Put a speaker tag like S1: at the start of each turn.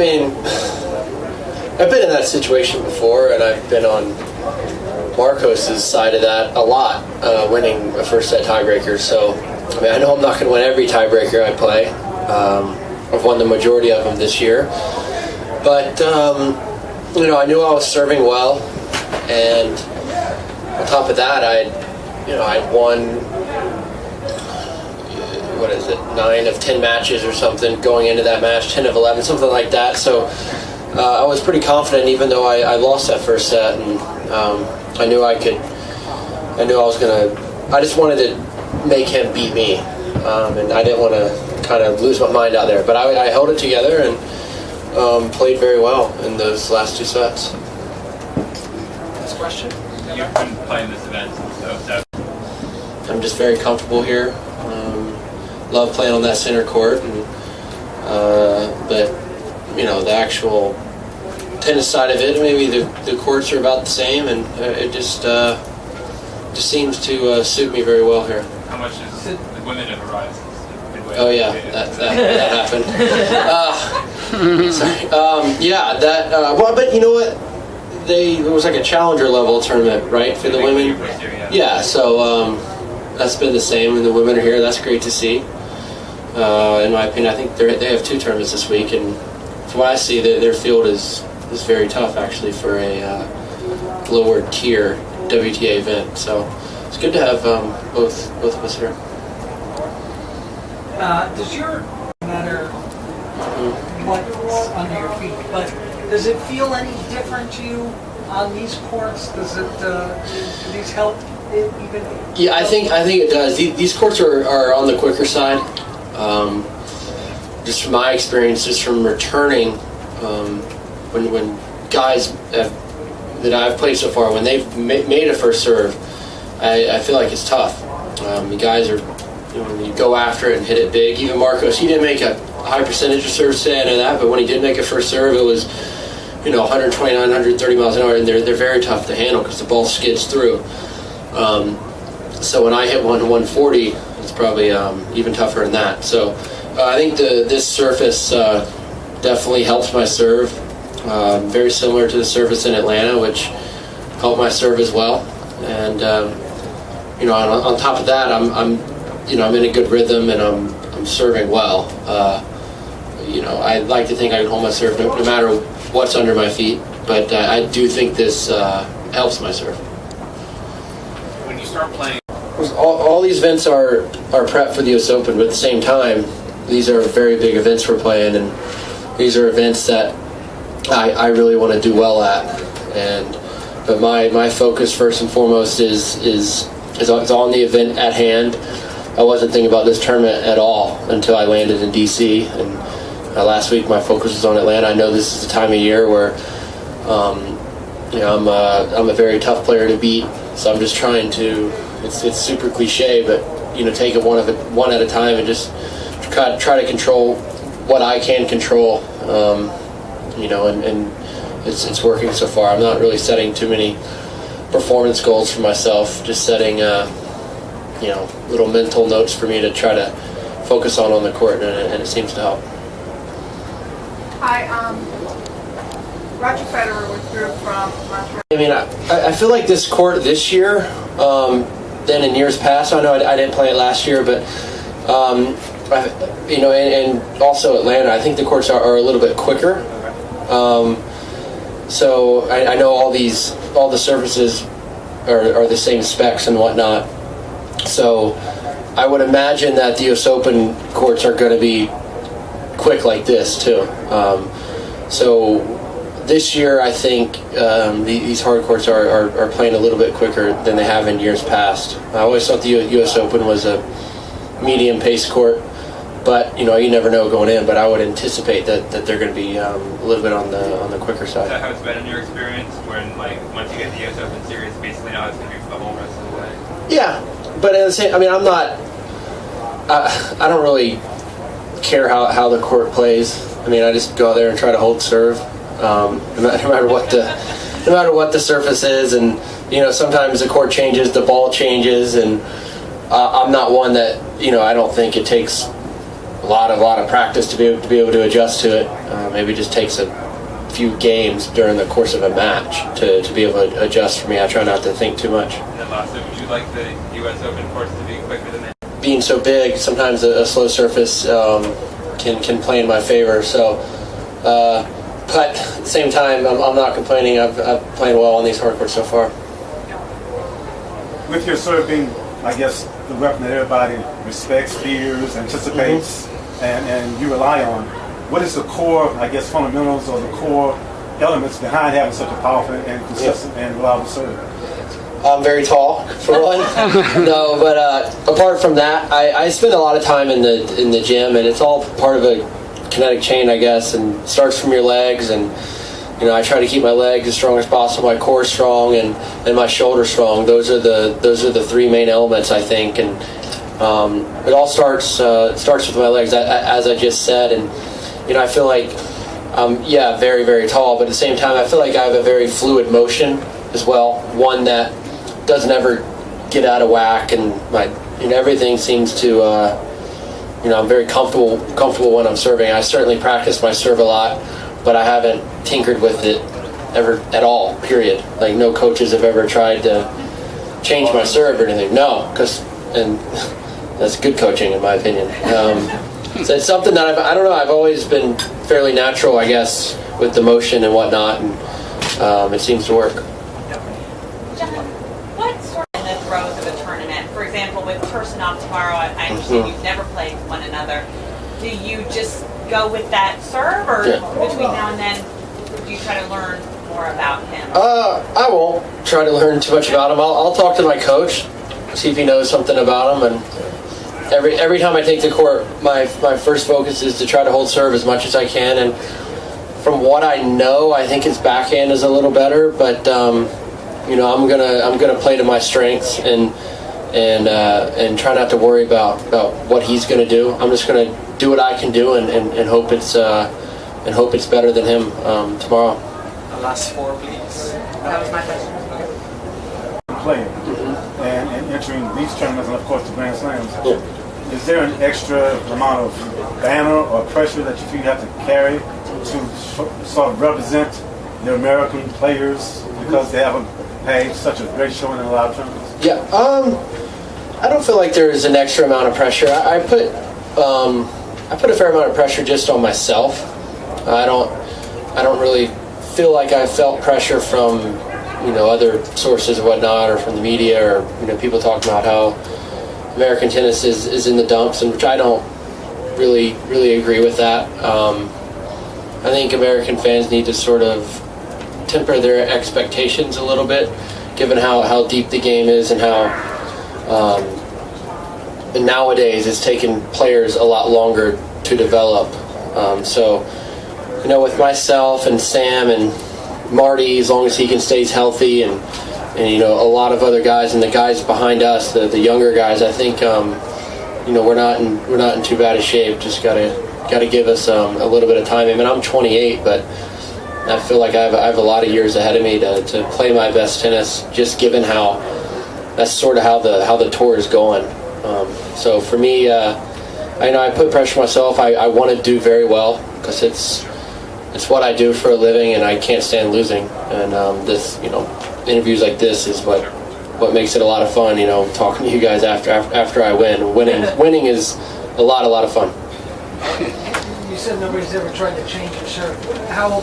S1: mean, I've been in that situation before, and I've been on Marcos's side of that a lot, winning a first set tiebreaker. So, I mean, I know I'm not going to win every tiebreaker I play. I've won the majority of them this year. But, I knew I was serving well, and on top of that, I'd won, 9 of 10 matches or something going into that match, 10 of 11, something like that. So I was pretty confident, even though I lost that first set, and I knew I just wanted to make him beat me, and I didn't want to kind of lose my mind out there. But I held it together and played very well in those last 2 sets.
S2: Next question?
S3: You've been playing this event, so
S1: I'm just very comfortable here. Love playing on that center court, and but the actual tennis side of it, maybe the courts are about the same, and it just seems to suit me very well here.
S3: How much is the women have arrived?
S1: Oh yeah, that happened. Sorry. Well, but you know what? There was like a challenger level tournament, right, for the women? Yeah, so that's been the same, and the women are here. That's great to see. In my opinion, I think they have 2 tournaments this week, and from what I see, their field is very tough, actually, for a lower tier WTA event. So it's good to have both of us here.
S2: Does your matter what's under your feet, but does it feel any different to you on these courts? Does it do these help it even?
S1: Yeah, I think it does. These courts are on the quicker side. Just from my experience, just from returning, when guys that I've played so far, when they've made a first serve, I feel like it's tough. The guys are, when you go after it and hit it big. Even Marcos, he didn't make a high percentage of serves today, I know that, but when he did make a first serve, it was 129, 130 miles an hour, and they're very tough to handle because the ball skids through. So when I hit 140, it's probably even tougher than that. So I think this surface definitely helps my serve. Very similar to the surface in Atlanta, which helped my serve as well. And on top of that, I'm in a good rhythm, and I'm serving well. I like to think I can hold my serve no matter what's under my feet, but I do think this helps my serve.
S3: When you start playing,
S1: all these events are prep for the US Open, but at the same time, these are very big events we're playing, and these are events that I really want to do well at. But my focus first and foremost is on the event at hand. I wasn't thinking about this tournament at all until I landed in DC, and last week my focus was on Atlanta. I know this is the time of year where I'm a very tough player to beat, so I'm just trying to. It's super cliche, but take it one at a time and just try to control what I can control. And it's working so far. I'm not really setting too many performance goals for myself. Just setting little mental notes for me to try to focus on the court, and it seems to help.
S4: Hi, Roger Federer withdrew from Montreal.
S1: I mean, I feel like this court this year, than in years past. I know I didn't play it last year, but and also Atlanta, I think the courts are a little bit quicker. So I know all the surfaces are the same specs and whatnot. So I would imagine that the US Open courts are going to be quick like this too. So this year, I think these hard courts are playing a little bit quicker than they have in years past. I always thought the U.S. Open was a medium-paced court, but you never know going in. But I would anticipate that they're going to be a little bit on the quicker side.
S3: Is that how it's been in your experience? When once you get the U.S. Open series, basically now it's going to be for the whole rest of the way.
S1: Yeah, but at the same, I'm not. I don't really care how the court plays. I just go out there and try to hold serve. No matter what the surface is, and sometimes the court changes, the ball changes, and I'm not one that I don't think it takes a lot of practice to be able to adjust to it. Maybe it just takes a few games during the course of a match to be able to adjust for me. I try not to think too much.
S3: And lastly, would you like the U.S. Open course to be quicker than that?
S1: Being so big, sometimes a slow surface can play in my favor. So, but at the same time, I'm not complaining. I've played well on these hard courts so far.
S5: With your serve being, I guess, the weapon that everybody respects, fears, anticipates, and you rely on, what is the core, I guess, fundamentals or the core elements behind having such a powerful and consistent and reliable serve?
S1: I'm very tall, for one. No, but apart from that, I spend a lot of time in the gym, and it's all part of a kinetic chain, I guess, and it starts from your legs, and I try to keep my legs as strong as possible, my core strong, and my shoulders strong. Those are the three main elements, I think, and it all starts with my legs, as I just said, and I feel like very, very tall, but at the same time, I feel like I have a very fluid motion as well, one that doesn't ever get out of whack, and everything seems to I'm very comfortable when I'm serving. I certainly practice my serve a lot, but I haven't tinkered with it ever at all, period. Like, no coaches have ever tried to change my serve or anything. No, and that's good coaching in my opinion. So it's something that I've always been fairly natural, I guess, with the motion and whatnot, and it seems to work.
S6: In the throes of a tournament, for example, with person off tomorrow, I understand you've never played one another. Do you just go with that serve, or between now and then, do you try to learn more about him?
S1: I won't try to learn too much about him. I'll talk to my coach, see if he knows something about him, and every time I take the court, my first focus is to try to hold serve as much as I can. And from what I know, I think his backhand is a little better, but I'm gonna play to my strengths and try not to worry about what he's gonna do. I'm just gonna do what I can do and hope it's better than him tomorrow.
S2: The last four, please.
S6: That was my question.
S5: Player and entering these tournaments and of course the Grand Slams. Is there an extra amount of banner or pressure that you feel you have to carry to sort of represent the American players because they haven't paid such a great showing in a lot of tournaments?
S1: Yeah, I don't feel like there's an extra amount of pressure. I put a fair amount of pressure just on myself. I don't really feel like I felt pressure from other sources or whatnot, or from the media, or people talking about how American tennis is in the dumps, and which I don't really agree with that. I think American fans need to sort of temper their expectations a little bit, given how deep the game is and how nowadays it's taken players a lot longer to develop. So with myself and Sam and Marty, as long as he can stay healthy, and a lot of other guys, and the guys behind us, the younger guys, I think we're not in too bad a shape. Just gotta give us a little bit of time. I mean, I'm 28, but I feel like I have a lot of years ahead of me to play my best tennis, just given how that's sort of how the tour is going. So for me, I put pressure on myself. I want to do very well because it's what I do for a living, and I can't stand losing. And this, interviews like this is what makes it a lot of fun. Talking to you guys after I win. Winning is a lot of fun.
S2: You said nobody's ever tried to change your serve. How